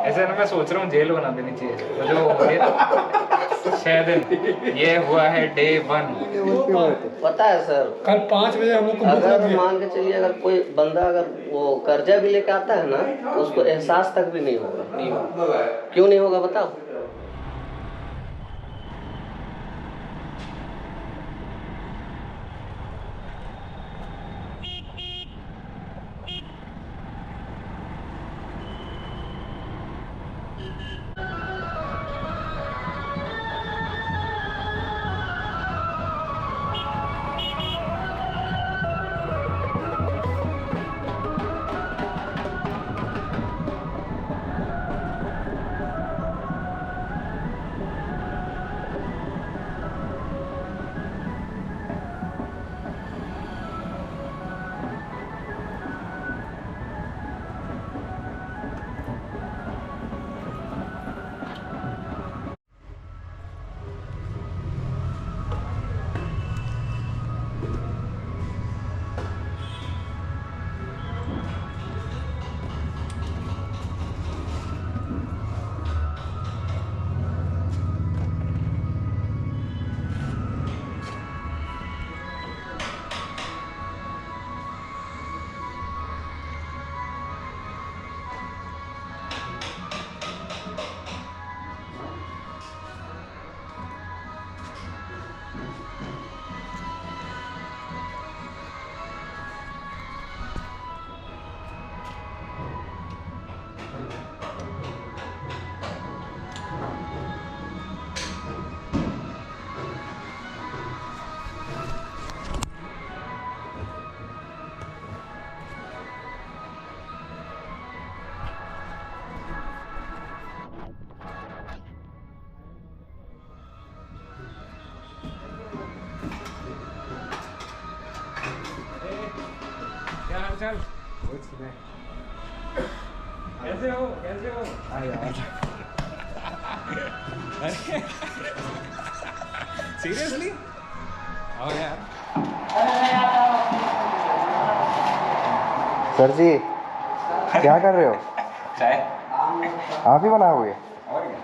ऐसे ना मैं सोच रहा हूँ जेल बना देनी चाहिए तो जो हो रही है 6 दिन ये हुआ है डे 1। पता है सर, कल 5 बजे हम लोग को भूख अगर लगी है। मान के चलिए अगर कोई बंदा अगर वो कर्जा भी लेके आता है ना तो उसको एहसास तक भी नहीं होगा। क्यों नहीं होगा बताओ? क्या हाल चाल? कैसे हो? सीरियसली? आओ यार। सर जी क्या कर रहे हो? चाय? आप ही बनाओगे? और क्या?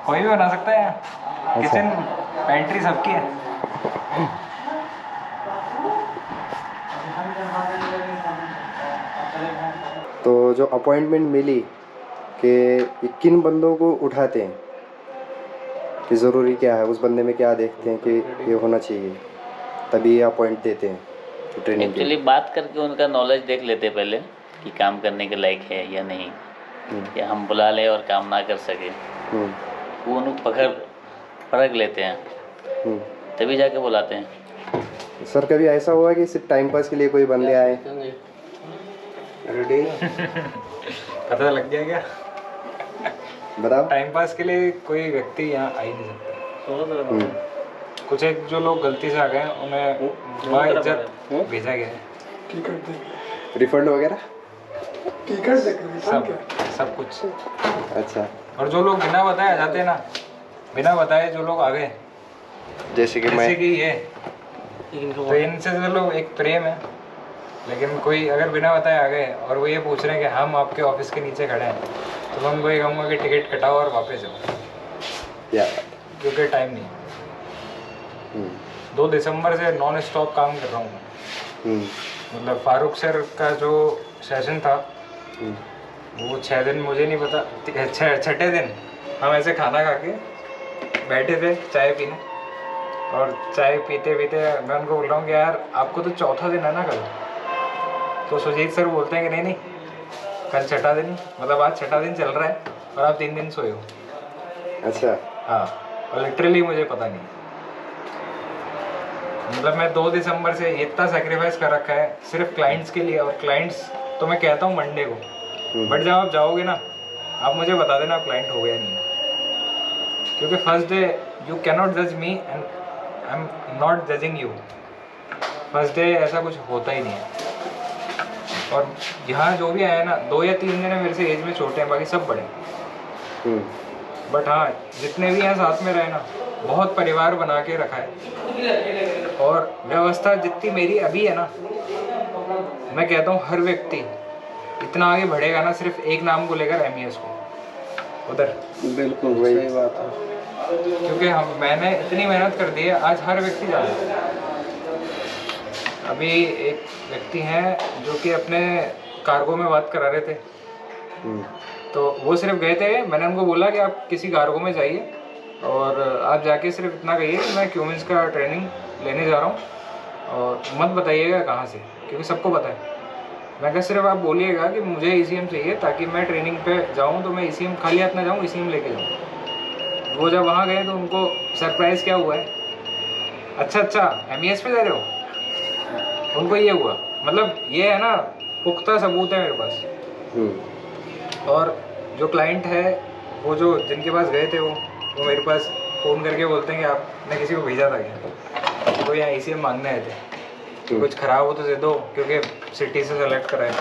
कोई भी बना सकता है यहाँ। किचन पेंट्री सबकी है। तो जो अपॉइंटमेंट मिली कि किन बंदों को उठाते हैं कि ज़रूरी क्या है, उस बंदे में क्या देखते हैं कि ये होना चाहिए, तभी ये अपॉइंट देते हैं तो ट्रेनिंग के एक्चुअली बात करके उनका नॉलेज देख लेते पहले कि काम करने के लायक है या नहीं, या हम बुला लें और काम ना कर सके, वो उनको परख लेते हैं, तभी जाके बुलाते हैं। सर कभी ऐसा हुआ कि सिर्फ टाइम पास के लिए कोई बंदे आए? रेडी? पता लग गया क्या? बताओ। टाइम पास के लिए कोई व्यक्ति यहाँ आ ही नहीं सकता। कुछ एक जो लोग गलती से आ गए उन्हें बाइज्जत भेजा गया है। रिफंड वगैरह सब कुछ। अच्छा। और जो लोग बिना बताए आ जाते हैं ना, बिना बताए जो लोग आ गए, जैसे कि मैं, जैसे कि ये, तो इनसे चलो एक प्रेम है, लेकिन कोई अगर बिना बताए आ गए और वो ये पूछ रहे हैं कि हम आपके ऑफिस के नीचे खड़े हैं, तो मैं उनको ये कहूँगा कि टिकट कटाओ और वापस जाओ, क्योंकि टाइम नहीं है। 2 दिसंबर से नॉन स्टॉप काम कर रहा हूँ मैं। मतलब फारूक सर का जो सेशन था वो 6 दिन, मुझे नहीं पता, छठे दिन हम ऐसे खाना खा के बैठे थे चाय पीने, और चाय पीते पीते मैं उनको बोल रहा हूँ कि यार आपको तो चौथा दिन है ना कल। तो सुजीत सर बोलते हैं कि नहीं कल छठा दिन, मतलब आज छठा दिन चल रहा है और आप 3 दिन सोए हो। अच्छा। हाँ, और लिटरली मुझे पता नहीं, मतलब मैं 2 दिसंबर से इतना सेक्रीफाइस कर रखा है सिर्फ क्लाइंट्स के लिए। और क्लाइंट्स तो मैं कहता हूँ मंडे को, बट जब आप जाओगे ना, आप मुझे बता देना क्लाइंट हो गया नहीं, क्योंकि first day you can not जज me and I am not judging you. First day ऐसा कुछ होता ही नहीं है। और यहाँ जो भी आया ना, 2 या 3 जने मेरे से एज में छोटे हैं, बाकी सब बड़े। बट हाँ, जितने भी यहाँ साथ में रहे ना, बहुत परिवार बना के रखा है। और व्यवस्था जितनी मेरी अभी है ना, मैं कहता हूँ हर व्यक्ति इतना आगे बढ़ेगा ना सिर्फ एक नाम को लेकर, MES को। उधर। बिल्कुल सही बात है। क्योंकि मैंने इतनी मेहनत कर दी है, आज हर व्यक्ति जानता है। अभी एक व्यक्ति हैं जो कि अपने कार्गो में बात करा रहे थे, तो वो सिर्फ गए थे, मैंने उनको बोला कि आप किसी कार्गो में जाइए और आप जाके सिर्फ इतना कहिए कि मैं क्यूमिंस का ट्रेनिंग लेने जा रहा हूँ और मत बताइएगा कहाँ से, क्योंकि सबको पता है। मैं कहा सिर्फ आप बोलिएगा कि मुझे ECM चाहिए ताकि मैं ट्रेनिंग पे जाऊँ तो मैं ECM खाली हाथ ना जाऊँ, ECM लेके जाऊँ। वो जब वहाँ गए तो उनको सरप्राइज़ क्या हुआ है, अच्छा MES पे जा रहे हो, उनको ये हुआ। मतलब ये है ना, पुख्ता सबूत है मेरे पास। और जो क्लाइंट है, वो जो जिनके पास गए थे वो मेरे पास फ़ोन करके बोलते हैं कि आपने किसी को भेजा था क्या, वो यहाँ ECM मांगने आए थे, कुछ ख़राब हो तो दे दो, क्योंकि सिटी से सेलेक्ट करा है।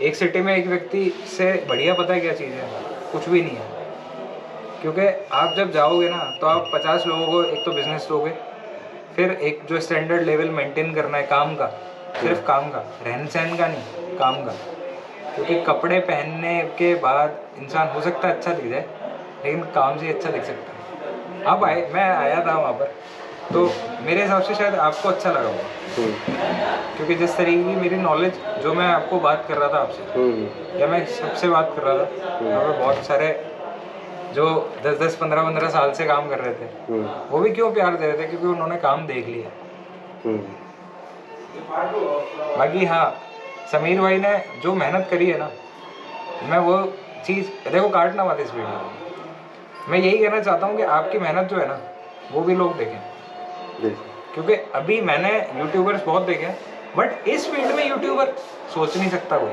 एक सिटी में एक व्यक्ति से बढ़िया पता है क्या चीज़ है, कुछ भी नहीं है। क्योंकि आप जब जाओगे ना तो आप 50 लोगों को एक तो बिजनेस दोगे, फिर एक जो स्टैंडर्ड लेवल मेंटेन करना है काम का, सिर्फ काम का, रहन सहन का नहीं, काम का। क्योंकि कपड़े पहनने के बाद इंसान हो सकता है अच्छा दिख जाए, लेकिन काम से अच्छा दिख सकता है। अब मैं आया था वहाँ पर, तो मेरे हिसाब से शायद आपको अच्छा लगा होगा, क्योंकि जिस तरीके की मेरी नॉलेज, जो मैं आपको बात कर रहा था आपसे, या मैं सबसे बात कर रहा था, वहाँ पर बहुत सारे जो 10-10, 15-15 साल से काम कर रहे थे, वो भी क्यों प्यार दे रहे थे, क्योंकि उन्होंने काम देख लिया। बाकी हाँ, समीर भाई ने जो मेहनत करी है ना, मैं वो चीज़ देखो काटना मत इस वीडियो में। मैं यही कहना चाहता हूँ कि आपकी मेहनत जो है ना, वो भी लोग देखें। क्योंकि अभी मैंने यूट्यूबर्स बहुत देखे हैं, बट इस फील्ड में यूट्यूबर सोच नहीं सकता कोई।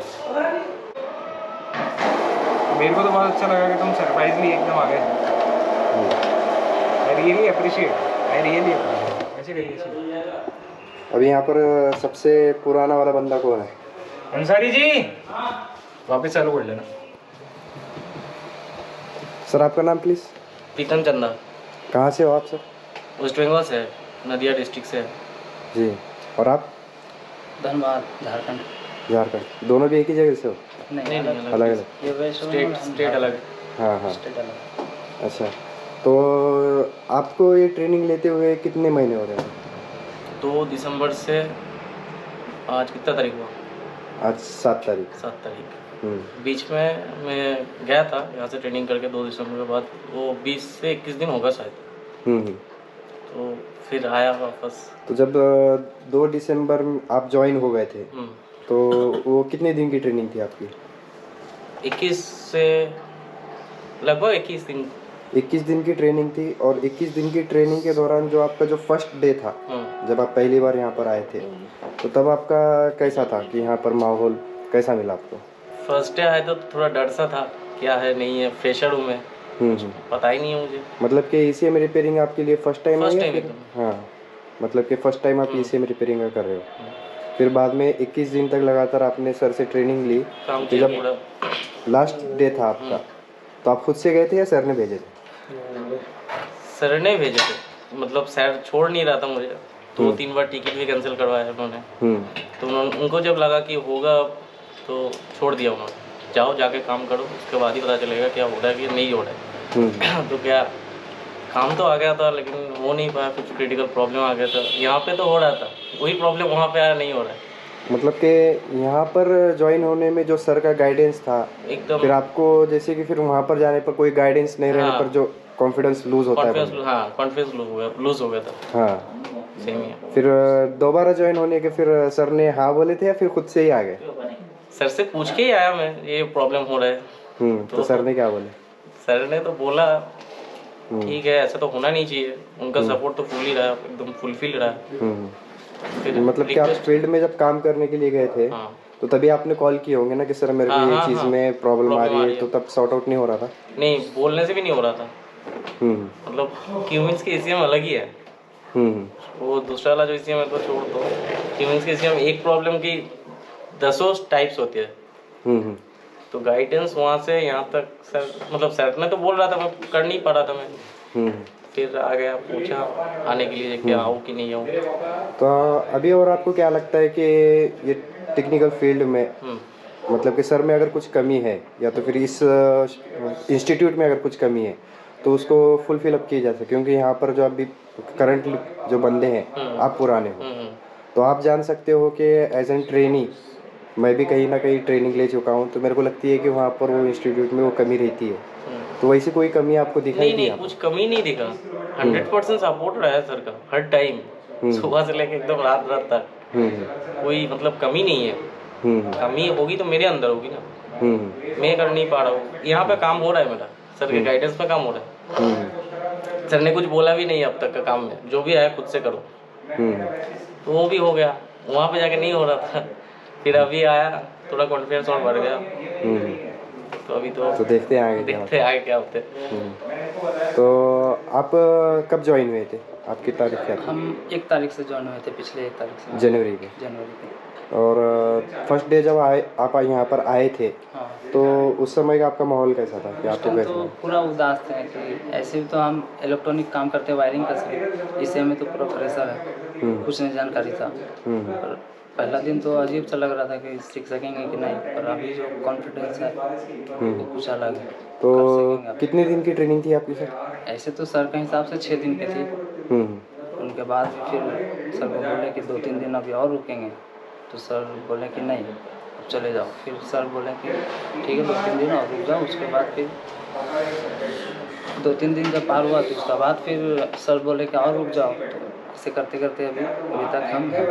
मेरे को तो बहुत अच्छा लगा कि तुम सरप्राइजली एकदम आ गए। I really appreciate. ऐसे करिए। अभी यहाँ पर सबसे पुराना वाला बंदा कौन है? अंसारी जी, वापस चालू कर लेना। सर आपका नाम प्लीज़? प्रीतम चंदा। कहाँ से हो आप सर? वेस्ट बंगाल से, नदिया डिस्ट्रिक्ट से। जी। और आप? धनबाद, झारखंड। झारखंड। दोनों भी एक ही जगह से हो? नहीं, अलग अलग? ये वेस्ट स्टेट अलग। हाँ। स्टेट अलग। अच्छा, तो आपको ये ट्रेनिंग लेते हुए कितने महीने हो रहे हैं? 2 दिसंबर से आज कितना तारीख हुआ? आज 7 तारीख। 7 तारीख। बीच में मैं गया था यहाँ से ट्रेनिंग करके 2 दिसंबर के बाद, वो 20 से 21 दिन होगा शायद। तो फिर आया वापस। तो जब 2 दिसंबर आप ज्वाइन हो गए थे, तो वो कितने दिन की ट्रेनिंग थी आपकी? 21 से लगभग 21 दिन। 21 दिन की ट्रेनिंग थी। और 21 दिन की ट्रेनिंग के दौरान जो आपका जो फर्स्ट डे था, जब आप पहली बार यहाँ पर आए थे, तो तब आपका कैसा था कि यहाँ पर माहौल कैसा मिला आपको? फर्स्ट डे आए तो थोड़ा डर सा था, क्या है नहीं है, फ्रेशर हूँ मैं, पता ही नहीं है मुझे। मतलब कि ECM रिपेयरिंग आपके लिए फर्स्ट टाइम फर्स्ट है? टाइम। हाँ, मतलब कि फर्स्ट टाइम आप ECM रिपेयरिंग कर रहे हो। फिर बाद में 21 दिन तक लगातार आपने सर से ट्रेनिंग ली। तो जब लास्ट डे था आपका, तो आप खुद से गए थे या सर ने भेजे थे? सर ने भेजे थे, मतलब सर छोड़ नहीं रहा था मुझे, 2-3 बार टिकट भी कैंसिल करवाया उन्होंने। तो उनको जब लगा कि होगा तो छोड़ दिया उन्होंने, जाओ जाके काम करो, उसके बाद ही पता चलेगा क्या हो रहा है कि नहीं हो रहा है। तो क्या काम तो आ गया था, लेकिन हो नहीं पाया, कुछ क्रिटिकल प्रॉब्लम आ गया था। यहाँ पे तो हो रहा था, वही प्रॉब्लम वहाँ पे आया नहीं हो रहा है। मतलब कि यहाँ पर ज्वाइन होने में जो सर का गाइडेंस था एकदम, फिर आपको जैसे कि फिर वहाँ पर जाने पर कोई गाइडेंस नहीं रहने पर जो कॉन्फिडेंस लूज होता है। कॉन्फिडेंस लूज हो गया था। हाँ, सेम ही है। फिर दोबारा ज्वाइन होने के फिर सर ने हाँ बोले थे या फिर खुद से ही आ गए? सर से पूछ के ही आया मैं, ये प्रॉब्लम हो रहा है। तो सर ने क्या बोले? सर ने तो बोला ठीक है, ऐसा तो होना नहीं चाहिए, उनका सपोर्ट तो फुल ही रहा, एकदम फुलफिल रहा। मतलब कि आप फील्ड में जब काम करने के लिए गए थे, तो तभी आपने कॉल किए होंगे ना कि सर मेरे को ये चीज़ में प्रॉब्लम आ रही है, तो तब सॉर्ट आउट नहीं हो रहा था? नहीं, बोलने से भी नहीं हो रहा था। मतलब क्यूमिंस के ECM अलग ही है, वो दूसरा वाला जो ECM है तो छोड़ दो। क्यूमिंस के ECM एक प्रॉब्लम की 10 टाइप्स होती है। तो गाइडेंस वहाँ से यहाँ तक सर, मतलब सर ने तो बोल रहा था, मैं कर नहीं पा रहा था मैं। फिर आ गया, पूछा आने के लिए कि आऊँ कि नहीं आऊँ। तो अभी और आपको क्या लगता है कि ये टेक्निकल फील्ड में मतलब कि सर में अगर कुछ कमी है या तो फिर इस इंस्टीट्यूट में अगर कुछ कमी है तो उसको फुलफिल अप किया जा सके, क्योंकि यहाँ पर जो अभी करंटली जो बंदे हैं आप पुराने हो, तो आप जान सकते हो कि एज एन ट्रेनी मैं भी कहीं ना कहीं ट्रेनिंग ले चुका हूँ, तो मेरे को लगती है कि वहाँ पर वो इंस्टीट्यूट में वो कमी रहती है। तो वैसे कोई कमी आपको दिखाई नहीं, कुछ कमी नहीं दिखा। 100% सपोर्ट रहा है सर का हर टाइम, सुबह से लेकर एकदम रात तक। कोई मतलब कमी नहीं है। कमी होगी तो मेरे अंदर होगी ना, मैं कर नहीं पा रहा हूँ। यहाँ पे काम हो रहा है मेरा, सर के गाइडेंस पे काम हो रहा है। सर ने कुछ बोला भी नहीं अब तक का काम में, जो भी आया खुद से करो, तो वो भी हो गया। वहाँ पे जाके नहीं हो रहा था, फिर अभी आया, थोड़ा कॉन्फिडेंस और बढ़ गया। तो अभी तो देखते हैं आगे क्या होते हैं। तो आप कब ज्वाइन हुए थे, आपकी तारीख क्या थी? हम 1 तारीख से ज्वाइन हुए थे, पिछले 1 तारीख से, जनवरी के। और फर्स्ट डे जब आप यहाँ पर आए थे, हाँ। तो उस समय का आपका माहौल कैसा था कि आपको कैसा तो पूरा उदास थे कि ऐसे भी तो हम इलेक्ट्रॉनिक काम करते हैं, वायरिंग का सब, इसे में तो पूरा फ्रेशर है, कुछ नहीं जानकारी था। पर पहला दिन तो अजीब सा लग रहा था कि सीख सकेंगे कि नहीं, पर अभी जो कॉन्फिडेंस है वो कुछ अलग है। तो कितने दिन की ट्रेनिंग थी आपकी सर? ऐसे तो सर के हिसाब से 6 दिन की थी। उनके बाद फिर सर को बोले कि 2-3 दिन अभी और रुकेंगे, तो सर बोले कि नहीं अब चले जाओ। फिर सर बोले कि ठीक है 2-3 दिन और रुक जाओ। उसके बाद फिर 2-3 दिन जब पार हुआ तो उसके बाद फिर सर बोले कि और रुक जाओ। तो ऐसे करते करते अभी तक हम हैं।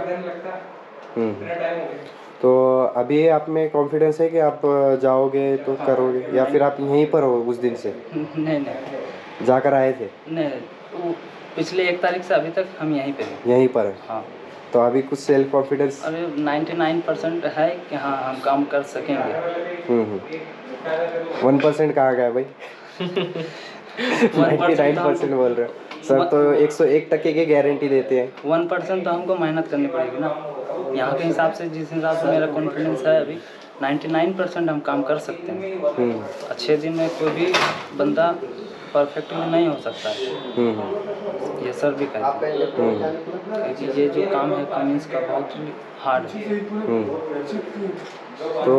तो अभी आप में कॉन्फिडेंस है कि आप जाओगे तो करोगे, या फिर आप यहीं पर हो उस दिन से? नहीं जाकर आए थे? नहीं, वो पिछले 1 तारीख से अभी तक हम यहीं पे हैं। यहीं पर है? हाँ। तो अभी कुछ सेल्फ कॉन्फिडेंस? अरे 99% है कि हाँ हम काम कर सकेंगे। 1% कहाँ गया भाई? 99% बोल रहे हो सर, तो 101% की गारंटी देते हैं। 1% तो हमको मेहनत करनी पड़ेगी ना। यहाँ के हिसाब से, जिस हिसाब से मेरा कॉन्फिडेंस है अभी, 99% हम काम कर सकते हैं। अच्छे दिन में कोई भी बंदा परफेक्ट में नहीं हो सकता है, ये सर भी कहते हैं। क्योंकि ये जो काम है कमिंस का बहुत ही हार्ड है। तो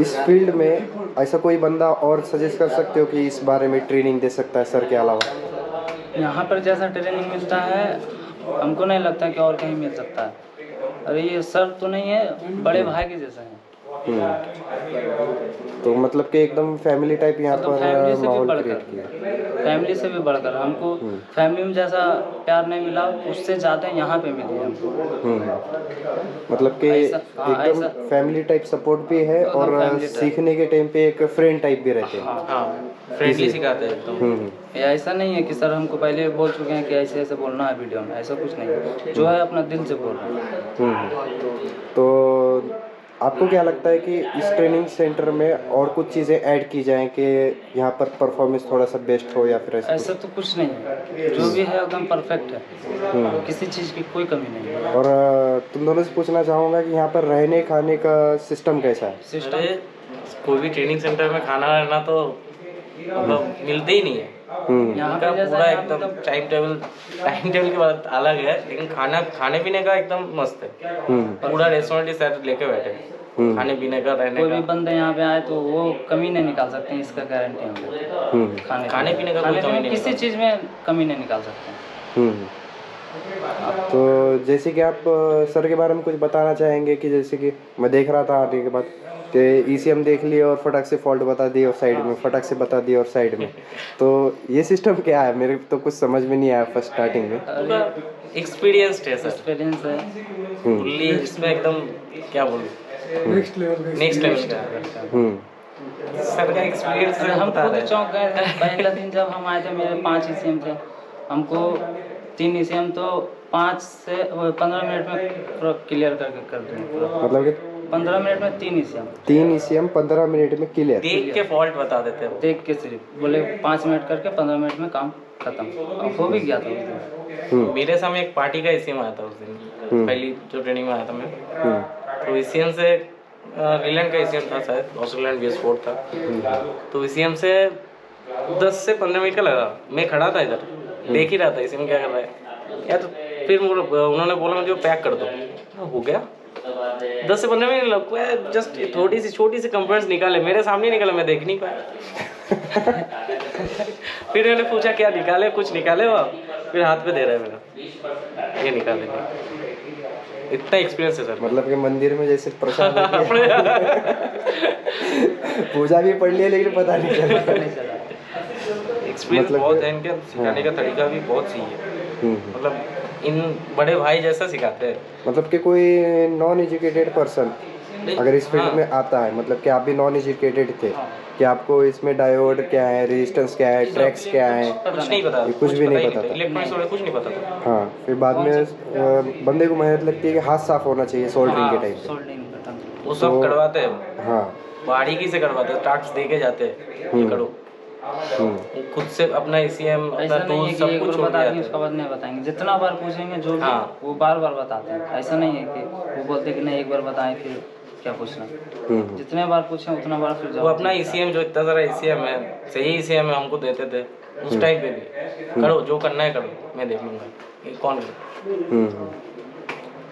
इस फील्ड में ऐसा कोई बंदा और सजेस्ट कर सकते हो कि इस बारे में ट्रेनिंग दे सकता है सर के अलावा? यहाँ पर जैसा ट्रेनिंग मिलता है हमको नहीं लगता कि और कहीं मिल सकता है। अरे ये सर तो नहीं है, बड़े भाई के जैसे हैं। तो मतलब कि एकदम फैमिली टाइप यहाँ तो पर माहौल क्रिएट किया। फैमिली से भी बढ़कर हमको फैमिली में जैसा प्यार नहीं मिला उससे ज़्यादा यहाँ पे मिली हमको। मतलब कि एकदम फैमिली टाइप सपोर्ट भी है और सीखने के टाइम पे एक फ्रेंड टाइप भी रहते हैं। हाँ, फ्रेंडली सिखाते हैं एकदम। ऐसा नहीं है कि सर हमको पहले बोल चुके हैं कि ऐसे ऐसे बोलना है वीडियो में, ऐसा कुछ नहीं है। जो है अपना दिल से बोल रहे हैं। तो आपको क्या लगता है कि इस ट्रेनिंग सेंटर में और कुछ चीज़ें ऐड की जाएं कि यहाँ पर परफॉर्मेंस थोड़ा सा बेस्ट हो, या फिर ऐसा तो कुछ नहीं है, जो भी है एकदम परफेक्ट है, किसी चीज़ की कोई कमी नहीं है। और तुम दोनों से पूछना चाहूँगा कि यहाँ पर रहने खाने का सिस्टम कैसा है? सिस्टम कोई भी ट्रेनिंग सेंटर में खाना रहना तो मतलब मिलते ही नहीं है। यहाँ का पूरा एकदम टाइम टेबल की बात अलग है, लेकिन खाने पीने का एकदम मस्त है। पूरा रेस्टोरेंट ही सेट लेके बैठे, खाने पीने का, रहने कोई का। भी बंदे यहाँ पे आए तो वो कमी नहीं निकाल सकते हैं, इसका गारंटी हम देते हैं। खाने पीने का कोई कमी नहीं, किसी चीज़ में कमी नहीं निकाल सकते। तो जैसे कि आप सर के बारे में कुछ बताना चाहेंगे कि जैसे कि मैं देख रहा था आने के बाद कि ECM देख लिए और फटाक से फॉल्ट बता दिए और साइड में, फटाक से बता दिए और साइड में, तो ये सिस्टम क्या है? मेरे तो कुछ समझ में नहीं आया फर्स्ट स्टार्टिंग में। एक्सपीरियंस्ड है सर, एक्सपीरियंस है फुल्ली इसमें एकदम, क्या बोलूं, नेक्स्ट लेवल का सर का एक्सपीरियंस। हम खुद चौंक गए थे पहला दिन जब हम आए थे। मेरे 5 ECM थे, हमको 3 ECM तो 5 से 15 मिनट में पूरा क्लियर करके कर दूँ। मतलब कि 15 मिनट में 3 ECM 15 मिनट में क्लियर, देख के फॉल्ट बता देते हैं, देख के सिर्फ बोले 5 मिनट करके 15 मिनट में काम खत्म, और हो भी गया था उस दिन। मेरे सामने एक पार्टी का ECM आया था उस दिन, पहली जो ट्रेनिंग में आया था मैं। तो ECM से रिलायंस का ECM था शायद, ऑस्ट्रेलियन BS4 था। तो ECM से 10 से 15 मिनट का लगा। मैं खड़ा था इधर, देख ही रहा था ECM क्या कर रहा है यार। तो फिर उन्होंने बोला मुझे पैक कर दो, हो गया 10 से 15 मिनट लगता है, जस्ट थोड़ी सी छोटी सी कंपोनेंट्स निकाले, मेरे सामने निकाला, मैं देख नहीं पाया। फिर मैंने पूछा क्या निकाले, कुछ निकाले वो, फिर हाथ पे दे रहा है मेरा, ये निकाले। इतना एक्सपीरियंस है सर। मतलब कि मंदिर में जैसे प्रसाद पूजा भी पढ़ लिया लेकिन पता नहीं चला। एक्सपीरियंस बहुत है इनके, सिखाने का तरीका भी बहुत सही है। मतलब इन बड़े भाई जैसा सिखाते हैं। मतलब कि कोई नॉन एजुकेटेड पर्सन अगर इस फील्ड में आता है, मतलब कि आप भी नॉन एजुकेटेड थे, कि आपको इसमें डायोड क्या है, रेजिस्टेंस क्या है, ट्रैक्स क्या है, कुछ नहीं पता, कुछ भी नहीं पता था। इलेक्ट्रॉनिक्स वाले कुछ नहीं पता था। हाँ, फिर बाद में बंदे को मेहनत लगती है कि हाथ साफ होना चाहिए सोल्डरिंग के टाइम पे। सोल्डरिंग करता वो सब करवाते हैं, हाँ, बारीकी से करवाते हैं, टास्क दे के जाते हैं, ये करो। वो खुद से अपना ECM अपना ऐसा नहीं टूल है सब कि एक कुछ बार छोड़ बता के देंगे उसके बाद नहीं बताएंगे, जितना बार पूछेंगे जो भी वो बार बार बताते हैं। ऐसा नहीं है कि वो बोलते कि नहीं एक बार बताएं फिर क्या पूछना, जितने बार पूछें उतना बार फिर वो अपना ECM जो इतना सारा ECM है, सही ECM हमको देते थे उस टाइम पे भी, करो जो करना है करो, मैं देख लूंगा ये कौन है।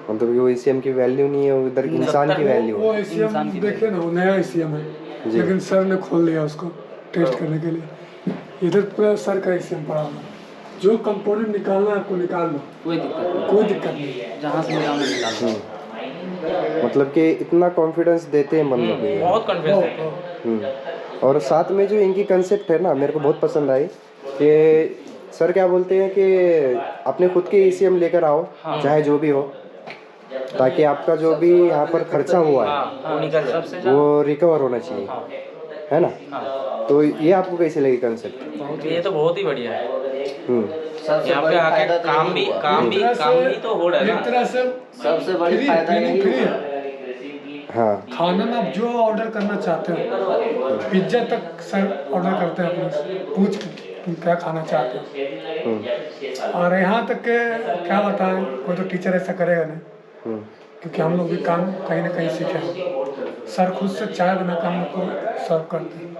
मतलब कि वो ECM की वैल्यू नहीं है, उधर इंसान की वैल्यू वो है। ECM देखिए ना, वो नया ECM है, लेकिन सर ने खोल लिया उसको टेस्ट करने के लिए। इधर पूरा सर का ECM पड़ा हुआ, जो कंपोनेंट निकालना है आपको निकाल लो, कोई दिक्कत नहीं। जहाँ से निकालना निकाल। मतलब कि इतना कॉन्फिडेंस देते हैं बंदों को, बहुत कॉन्फिडेंस देते हैं। और साथ में जो इनकी कंसेप्ट है ना, मेरे को बहुत पसंद आई कि सर क्या बोलते हैं कि अपने खुद के ECM लेकर आओ, चाहे जो भी हो, ताकि आपका जो भी यहाँ पर खर्चा हुआ है वो रिकवर होना चाहिए, है ना। तो ये आपको कैसे लगी कंसेप्ट? ये तो बहुत ही बढ़िया है। यहाँ पे आके काम भी तो हो रहा है एक तरह से सबसे बड़ी फायदा यही फ्री है। है। हाँ, खाना में आप जो ऑर्डर करना चाहते हो, पिज्जा तक सर ऑर्डर करते हैं अपने पूछ के तुम क्या खाना चाहते हो। और यहाँ तक के क्या बताएं, कोई तो टीचर ऐसा करेगा नहीं, क्योंकि हम लोग भी काम कहीं ना कहीं सीखे हैं। सर खुद से चाय बनाकर हम लोग को सर्व करते हैं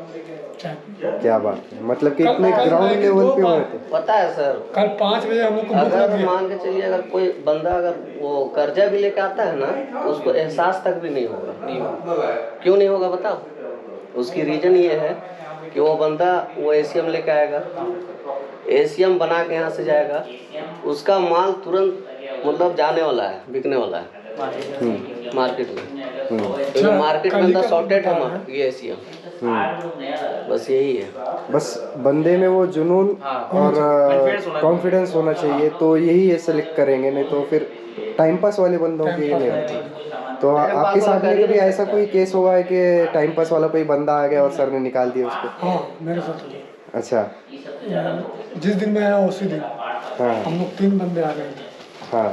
चाय। क्या बात है, मतलब कि इतने ग्राउंड लेवल पे हुए थे। पता है सर, कल 5 बजे हम लोग को भूख अगर लगी है। मान के चलिए अगर कोई बंदा अगर वो कर्जा भी लेके आता है ना, तो उसको एहसास तक भी नहीं होगा। क्यों नहीं होगा बताओ? उसकी रीजन ये है कि वो बंदा वो ECM लेके आएगा, ECM बना के यहाँ से जाएगा, उसका माल तुरंत मतलब जाने वाला है, बिकने वाला है मार्केट में। तो मार्केट में अंदर शॉर्टेड है ये ECM। बस यही है, बस बंदे में वो जुनून और कॉन्फिडेंस होना चाहिए, तो यही ये सेलेक्ट करेंगे, नहीं तो फिर टाइम पास वाले बंदों के नहीं होते। तो आपके साथ में कभी ऐसा कोई केस हुआ है कि टाइम पास वाला कोई बंदा आ गया और सर ने निकाल दिया उसको? हाँ, मेरे साथ हुआ। अच्छा, जिस दिन मैं आया उसी दिन हम लोग 3 बंदे आ गए थे। हाँ,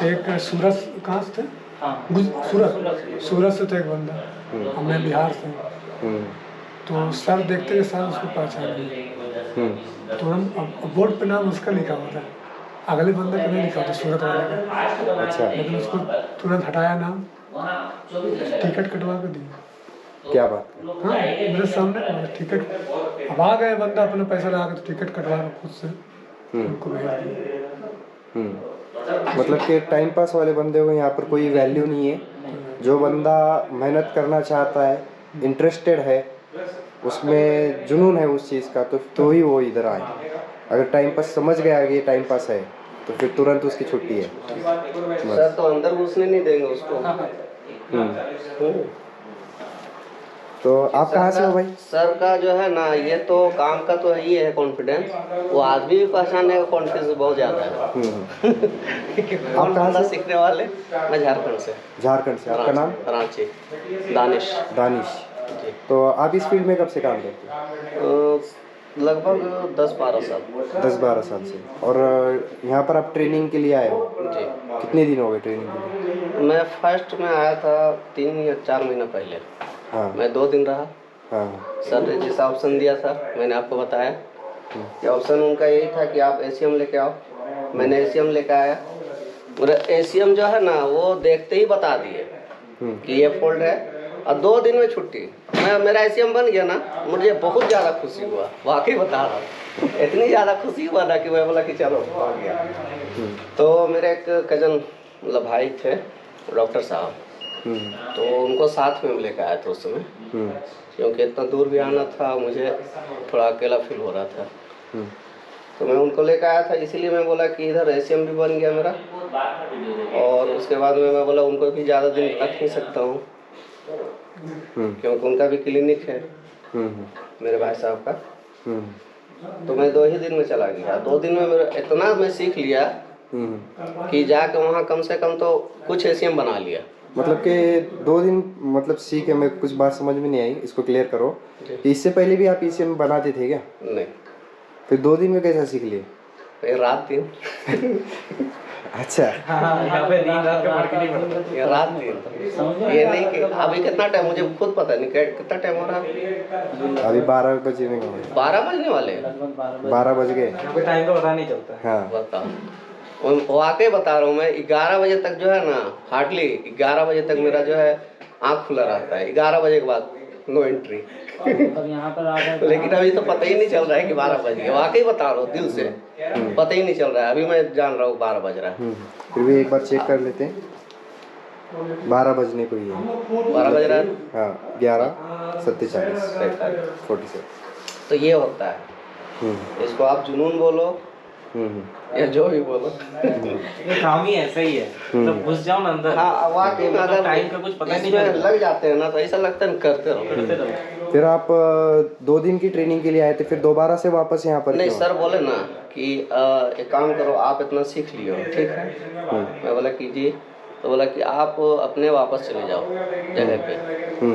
एक सूरत कहाँ से थे? सूरत से था एक बंदा, और मैं बिहार से। तो सर देखते हुए सर उसको पहचान गए तुरंत। अब बोर्ड पे नाम उसका लिखा हुआ था, अगले बंदे का नहीं लिखा था, सूरत वाले का। अच्छा, लेकिन उसको तुरंत हटाया नाम, टिकट कटवा के दी। क्या बात। हाँ, मेरे सामने टिकट। अब आ गए बंदा अपना पैसा लगा के, तो टिकट कटवा के खुद से उनको भेज दिया। मतलब कि टाइम पास वाले बंदे को यहाँ पर कोई वैल्यू नहीं है। जो बंदा मेहनत करना चाहता है, इंटरेस्टेड है, उसमें जुनून है उस चीज़ का, तो ही वो इधर आए। अगर टाइम पास समझ गया कि ये टाइम पास है, तो फिर तुरंत उसकी छुट्टी है। सर तो अंदर घुसने नहीं देंगे उसको। तो आप कहाँ से हो भाई? सर का जो है ना, ये तो काम का तो ही है कॉन्फिडेंस, वो आदमी भी पहचानने का कॉन्फिडेंस बहुत ज़्यादा है। आप कहाँ से सीखने वाले? मैं झारखंड से। झारखंड से। आपका नाम? रांची। दानिश। दानिश। तो आप इस फील्ड में कब से काम करते हैं? लगभग 10-12 साल। 10-12 साल से। और यहाँ पर आप ट्रेनिंग के लिए आए हो? जी। कितने दिन हो गए ट्रेनिंग के लिए? मैं फर्स्ट में आया था 3 या 4 महीना पहले। हाँ, मैं 2 दिन रहा। हाँ, सर ने जैसा ऑप्शन दिया था, मैंने आपको बताया कि ऑप्शन उनका यही था कि आप ECM लेके आओ। मैंने ECM लेके आया, और ECM जो है ना, वो देखते ही बता दिए कि ये फॉल्ट है, और 2 दिन में छुट्टी। मेरा ECM बन गया ना, मुझे बहुत ज़्यादा खुशी हुआ, वाकई बता रहा हूँ। इतनी ज़्यादा खुशी हुआ ना कि मैं बोला कि चलो आ गया। तो मेरे एक कजन मतलब भाई थे, डॉक्टर साहब, तो उनको साथ में लेकर आया था उस समय, क्योंकि इतना दूर भी आना था, मुझे थोड़ा अकेला फील हो रहा था। तो मैं उनको लेकर आया था, इसीलिए मैं बोला कि इधर एसीएम भी बन गया मेरा, और उसके बाद में मैं बोला उनको भी ज़्यादा दिन रख नहीं सकता हूँ, क्योंकि उनका भी क्लिनिक है मेरे भाई साहब का। तो मैं 2 ही दिन में चला गया। 2 दिन में मेरा इतना मैं सीख लिया कि जाके वहाँ कम से कम तो कुछ एसीएम बना लिया। मतलब कि 2 दिन मतलब सीखे, मैं कुछ बात समझ में नहीं आई, इसको क्लियर करो। इससे पहले भी आप ईसीएम बनाते थे क्या? नहीं। फिर 2 दिन में कैसा सीख लिए? रात दिन। अच्छा। यहाँ पे दिन रात का फर्क नहीं पड़ता। ये रात दिन, ये नहीं कि अभी कितना टाइम, मुझे खुद पता नहीं कितना टाइम हो रहा है। अभी 12 बजे में 12 बजने वाले हैं। 12 बज गए। यहाँ पे टाइम का पता नहीं चलता। हाँ बताओ, वाकई बता रहा हूँ मैं, 11 बजे तक जो है ना, हार्डली 11 बजे तक मेरा जो है आँख खुला रहता है। 11 बजे के बाद नो एंट्री। यहाँ पर लेकिन अभी तो पता ही नहीं चल रहा है कि 12 बज गए। वाकई बता रहा हूँ दिल से, पता ही नहीं चल रहा है। अभी मैं जान रहा हूँ 12 बज रहा है। फिर भी एक बार चेक कर लेते हैं। 12 बजने को ही है। 12 बज रहा है। हाँ 11:47 तो ये होता है, इसको आप जुनून बोलो या जो भी बोलो, ये काम ही ऐसा ही है, मतलब घुस जाओ ना अंदर। हाँ वाकई में अगर टाइम का कुछ पता नहीं इसमें चलता। लग जाते हैं ना, तो ऐसा लगता है करते रहो। फिर आप 2 दिन की ट्रेनिंग के लिए आए थे, फिर दोबारा से वापस यहाँ पर नहीं क्यों? सर बोले ना कि एक काम करो, आप इतना सीख लियो, ठीक है। मैं बोला कि जी, तो बोला कि आप अपने वापस चले जाओ जगह पे,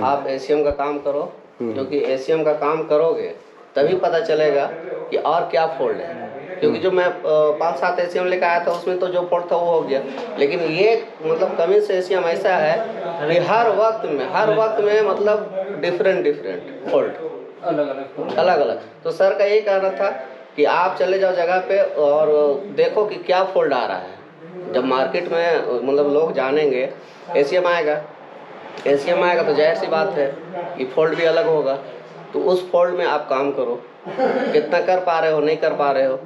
आप एसीएम का काम करो, क्योंकि एसीएम का काम करोगे तभी पता चलेगा कि और क्या फोल्ड है। क्योंकि जो मैं 5-7 एसीएम लेकर आया था, उसमें तो जो फोल्ड था वो हो गया, लेकिन ये मतलब कमी से एसीएम ऐसा है कि हर वक्त में मतलब डिफरेंट फोल्ड अलग अलग। तो सर का यही कहना था कि आप चले जाओ जगह पे और देखो कि क्या फोल्ड आ रहा है। जब मार्केट में मतलब लोग जानेंगे, एसीएम आएगा तो जाहिर सी बात है कि फोल्ड भी अलग होगा। तो उस फोल्ड में आप काम करो, कितना कर पा रहे हो, नहीं कर पा रहे हो,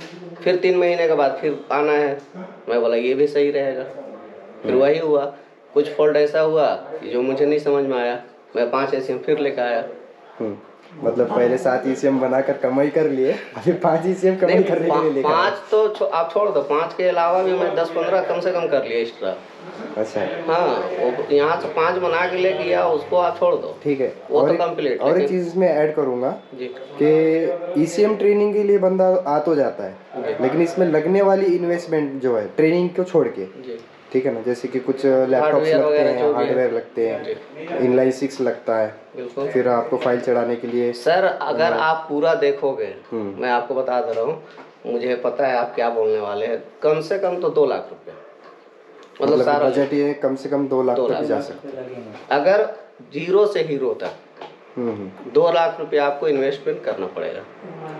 फिर 3 महीने के बाद फिर आना है। मैं बोला ये भी सही रहेगा। फिर वही हुआ, कुछ फोल्ड ऐसा हुआ कि जो मुझे नहीं समझ में आया, मैं 5 एसीएम फिर लेकर आया। मतलब पहले 7 ईसीएम बनाकर कमाई कर लिए, अभी 5 ईसीएम कमाई करने के लिए लेकर 5 तो आप छोड़ दो, 5 के अलावा भी मैं 10-15 कम से कम कर लिया एक्स्ट्रा। अच्छा हाँ, वो यहाँ से 5 बना के ले गया, उसको आप छोड़ दो, ठीक है। वो तो कंप्लीट। और एक चीज़ इसमें ऐड करूँगा जी कि ईसीएम ट्रेनिंग के लिए बंदा आ तो जाता है, लेकिन इसमें लगने वाली इन्वेस्टमेंट जो है ट्रेनिंग को छोड़ के, ठीक है ना, जैसे कि कुछ लैपटॉप्स लगते हैं, हार्डवेयर लगते हैं, इनलाइन 6 लगता है, फिर आपको फाइल चढ़ाने के लिए। सर अगर आप पूरा देखोगे, मैं आपको बता दे रहा हूँ, मुझे पता है आप क्या बोलने वाले हैं, कम से कम तो 2 लाख रुपए, मतलब सारा बजट ये कम से कम 2 लाख तक जा सकता है। अगर जीरो से हीरो तक 2 लाख रुपए आपको इन्वेस्टमेंट करना पड़ेगा।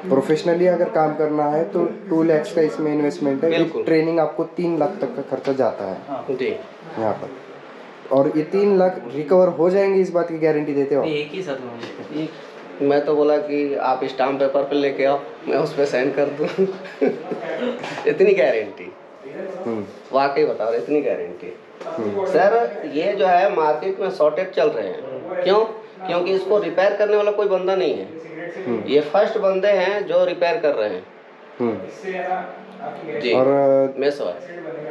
प्रोफेशनली अगर काम करना है तो 2 लाख का इसमें इन्वेस्टमेंट है। बिल्कुल। ट्रेनिंग आपको 3 लाख तक का खर्चा जाता है जी यहाँ पर, और ये 3 लाख रिकवर हो जाएंगे, इस बात की गारंटी देते हो? एक ही साथ में मैं तो बोला कि आप स्टाम्प पेपर पे लेके आओ, मैं उस पर साइन कर दूँ। इतनी गारंटी, वाकई बता रहा, इतनी गारंटी। सर ये जो है मार्केट में शॉर्टेज चल रहे हैं, क्यों? क्योंकि इसको रिपेयर करने वाला कोई बंदा नहीं है। ये फर्स्ट बंदे हैं जो रिपेयर कर रहे हैं। जी। और मेसवर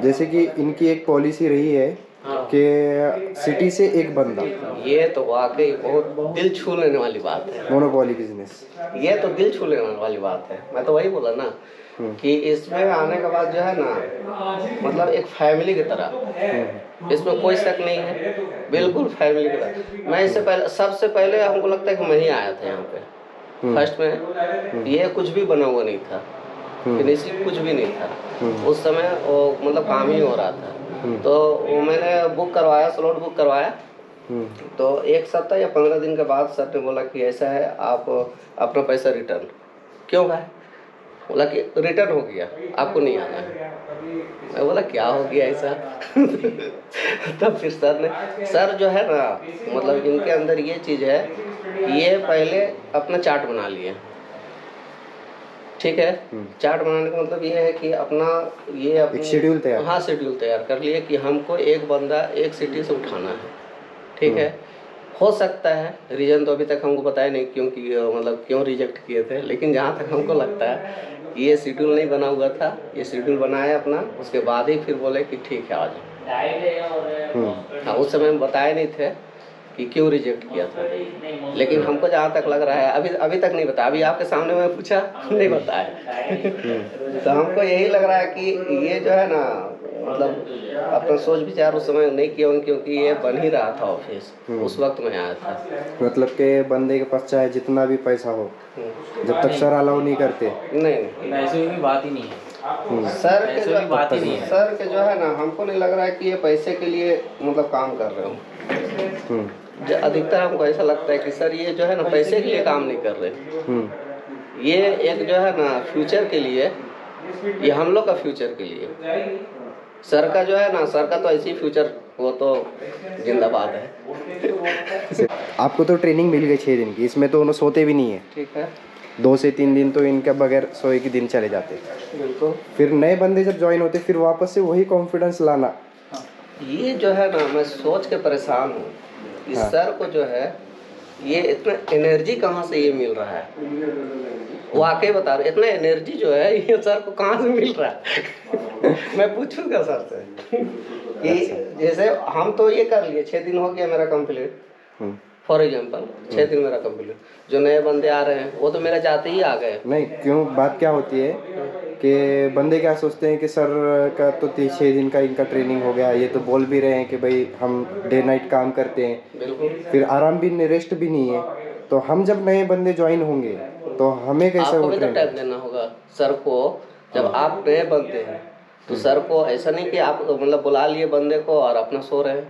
जैसे कि इनकी एक पॉलिसी रही है कि सिटी से एक बंदा, ये तो वाकई बहुत दिल छू लेने वाली बात है। मोनोपोली बिजनेस, ये तो दिल छू लेने वाली बात है। मैं तो वही बोला ना कि इसमें आने के बाद जो है ना, मतलब एक फैमिली की तरह, इसमें कोई शक नहीं है, बिल्कुल फैमिली की तरह। मैं इससे पहले, सबसे पहले हमको लगता है कि मैं ही आया था यहाँ पे फर्स्ट में। ये कुछ भी बना हुआ नहीं था, फिनिशिंग कुछ भी नहीं था उस समय, वो मतलब काम ही हो रहा था। तो वो मैंने बुक करवाया, स्लॉट बुक करवाया, तो 1 सप्ताह या 15 दिन के बाद सर ने बोला कि ऐसा है, आप अपना पैसा रिटर्न। क्यों है? बोला कि रिटर्न हो गया, आपको नहीं आना है। मैं बोला क्या हो गया ऐसा? तब फिर सर जो है ना, मतलब इनके अंदर ये चीज़ है, ये पहले अपना चार्ट बना लिए ठीक है। चार्ट बनाने का मतलब ये है कि अपना ये एक शेड्यूल तैयार, हाँ शेड्यूल तैयार कर लिए कि हमको एक बंदा एक सिटी से उठाना है, ठीक है। हो सकता है रीज़न तो अभी तक हमको बताया नहीं क्योंकि मतलब क्यों रिजेक्ट किए थे, लेकिन जहाँ तक हमको लगता है ये शेड्यूल नहीं बना हुआ था, ये शेड्यूल बनाया अपना, उसके बाद ही फिर बोले कि ठीक है आ जाओ। हाँ उस समय हम बताए नहीं थे कि क्यों रिजेक्ट किया था, लेकिन हमको जहाँ तक लग रहा है अभी तक नहीं बताया, अभी आपके सामने मैं पूछा नहीं बताया। तो हमको यही लग रहा है कि ये जो है ना मतलब अपना सोच विचार उस समय नहीं किया क्योंकि ये बन ही रहा था ऑफिस, उस वक्त में आया था। मतलब के बंदे के पास चाहे जितना भी पैसा हो, जब तक सर अलाउ नहीं करते नहीं पैसे की बात ही नहीं है, सर के पैसे की बात ही नहीं है। सर के जो है ना हमको नहीं लग रहा है कि ये पैसे के लिए मतलब काम कर रहे हो। अधिकतर हमको ऐसा लगता है कि सर ये जो है ना पैसे के लिए काम नहीं कर रहे, ये एक जो है ना फ्यूचर के लिए, ये हम लोग का फ्यूचर के लिए। सर का जो है ना, सर का तो ऐसी फ्यूचर वो तो जिंदाबाद है। आपको तो ट्रेनिंग मिल गई 6 दिन की, इसमें तो उन्होंने सोते भी नहीं है, ठीक है 2 से 3 दिन तो इनके बगैर सोए के दिन चले जाते। बिल्कुल। फिर नए बंदे जब ज्वाइन होते फिर वापस से वही कॉन्फिडेंस लाना, ये जो है ना मैं सोच के परेशान हूँ इस सर को जो है ये इतना एनर्जी कहाँ से ये मिल रहा है, वाकई बता रहे इतना एनर्जी जो है ये सर को कहाँ से मिल रहा है। मैं पूछूंगा सर से कि जैसे हम तो ये कर लिए 6 दिन हो गया मेरा कंप्लीट, फॉर एग्जांपल 6 दिन मेरा कंप्लीट, जो नए बंदे आ रहे हैं वो तो मेरा जाते ही आ गए। नहीं क्यों, बात क्या होती है कि बंदे क्या सोचते हैं कि सर का तो 6 दिन का इनका ट्रेनिंग हो गया, ये तो बोल भी रहे हैं कि भाई हम डे नाइट काम करते हैं, बिल्कुल फिर आराम भी नहीं, रेस्ट भी नहीं है, तो हम जब नए बंदे ज्वाइन होंगे तो हमें कैसे आपको वो भी तो टाइम देना होगा सर को। जब आप नए बंदे हैं तो सर को ऐसा नहीं कि आप मतलब बुला लिए बंदे को और अपना सो रहे हैं,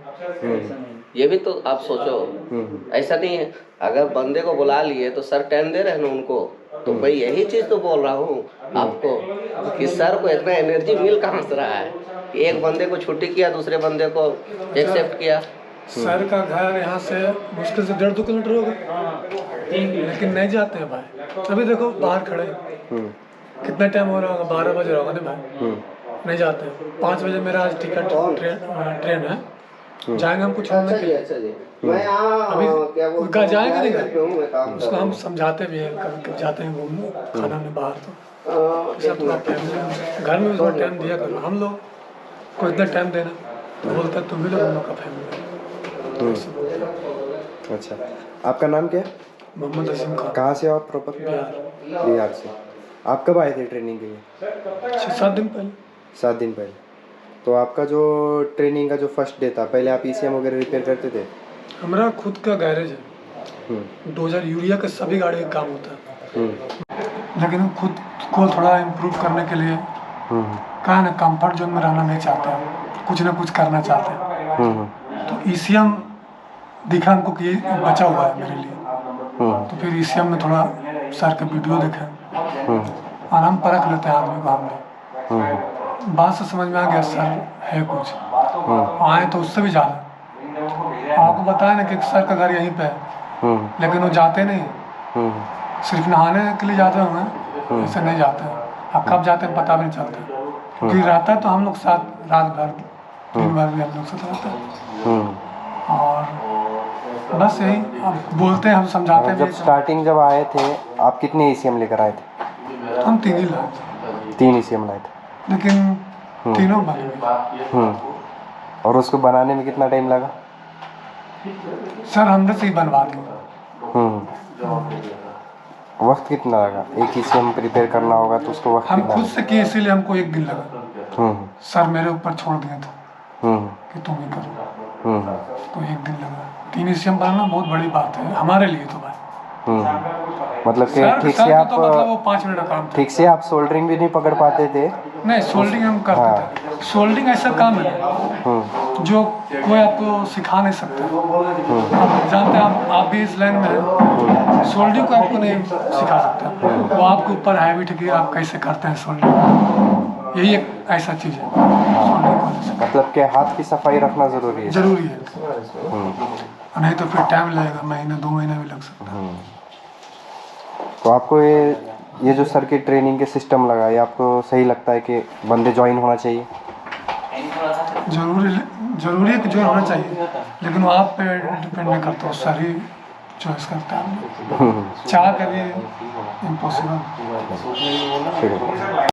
ये भी तो आप सोचो। ऐसा नहीं है, अगर बंदे को बुला लिए तो सर टाइम दे रहे हैं ना उनको, तो भाई यही चीज तो बोल रहा हूँ आपको कि सर को इतना एनर्जी मिल कहाँ से रहा है कि एक बंदे को छुट्टी किया, दूसरे बंदे को एक्सेप्ट किया। सर का घर यहाँ से मुश्किल से 1.5-2 किलोमीटर होगा, लेकिन नहीं जाते हैं भाई। अभी देखो बाहर खड़े कितना टाइम हो रहा होगा, 12 बजे होगा ना भाई, नहीं जाते। 5 बजे मेरा आज टिकट ट्रेन है, जाएंगे हमको छोड़ने के लिए। अभी उनका जाएंगे नहीं, उसको हम समझाते भी हैं, कभी जाते हैं घूमने खाना में बाहर, तो ऐसा थोड़ा टाइम घर में भी थोड़ा टाइम दिया करो। हम लोग को इतना टाइम देना तो बोलता है तुम भी लोग हम लोग का फैमिली। अच्छा, आपका नाम क्या है? मोहम्मद असीम खान। कहाँ से हो आप प्रॉपर? बिहार से। आप कब आए थे ट्रेनिंग के लिए? 6-7 दिन पहले। 7 दिन पहले। तो आपका जो ट्रेनिंग का जो फर्स्ट डे था, पहले आप ECM वगैरह रिपेयर करते थे? हमारा खुद का गैरेज है, 2000 यूरिया का सभी गाड़ी का काम होता है, लेकिन हम खुद को थोड़ा इम्प्रूव करने के लिए कहा ना कंफर्ट जोन में रहना नहीं चाहते हैं, कुछ ना कुछ करना चाहते हैं। तो ECM दिखा हमको कि बचा हुआ है मेरे लिए, तो फिर ECM में थोड़ा सर के वीडियो देखे और हम परख लेते हैं आदमी को। हमने बात से समझ में आ गया सर है कुछ, आए तो उससे भी ज़्यादा। आपको बताया ना कि सर का घर यहीं पे है, लेकिन वो जाते नहीं, सिर्फ नहाने के लिए जाते होंगे, ऐसे नहीं जाते हैं। अब कब जाते हैं पता भी नहीं चलता, क्योंकि रहता है तो हम लोग साथ रात भर दिन भर भी हम लोग साथ रहते हैं। और बस यही अब बोलते हैं, हम समझाते हैं। जब स्टार्टिंग जब आए थे आप कितने ECM लेकर आए थे? हम 3 ही लाए थे। 3 ECM लाए थे, लेकिन तीनों बन गए। और उसको बनाने में कितना टाइम लगा? सर हमने से ही बनवा दिया। वक्त कितना लगा? एक ECM प्रिपेयर करना होगा तो उसको वक्त हम कितना खुद से किए इसीलिए हमको 1 दिन लगा। सर मेरे ऊपर छोड़ दिया था कि तुम ही करो, तो 1 दिन लगा। 3 ECM बनाना बहुत बड़ी बात है हमारे लिए तो भाई। मतलब कि ठीक से आप तो मतलब वो 5 मिनट का काम था। ठीक से आप सोल्डरिंग भी नहीं पकड़ पाते थे? नहीं, सोल्डरिंग हम करते थे। सोल्डरिंग ऐसा काम है जो कोई आपको सिखा नहीं सकता। आप जानते हैं, आप भी इस लाइन में हैं, सोल्डरिंग को आपको नहीं सिखा सकता। वो आपके ऊपर हैवी ठगी आप कैसे करते हैं सोल्डरिंग, यही एक ऐसा चीज़ है सोल्डरिंग। मतलब कि हाथ की सफाई रखना ज़रूरी है। ज़रूरी है, नहीं तो फिर टाइम लगेगा, महीना 2 महीना भी लग सकता है। तो आपको ये ये जो सर के ट्रेनिंग के सिस्टम लगा है आपको सही लगता है कि बंदे ज्वाइन होना चाहिए? जरूरी है कि जो होना चाहिए, लेकिन वो आप पे डिपेंड नहीं करता, वो सर ही चॉइस करता है। चाह कर भी इम्पॉसिबल।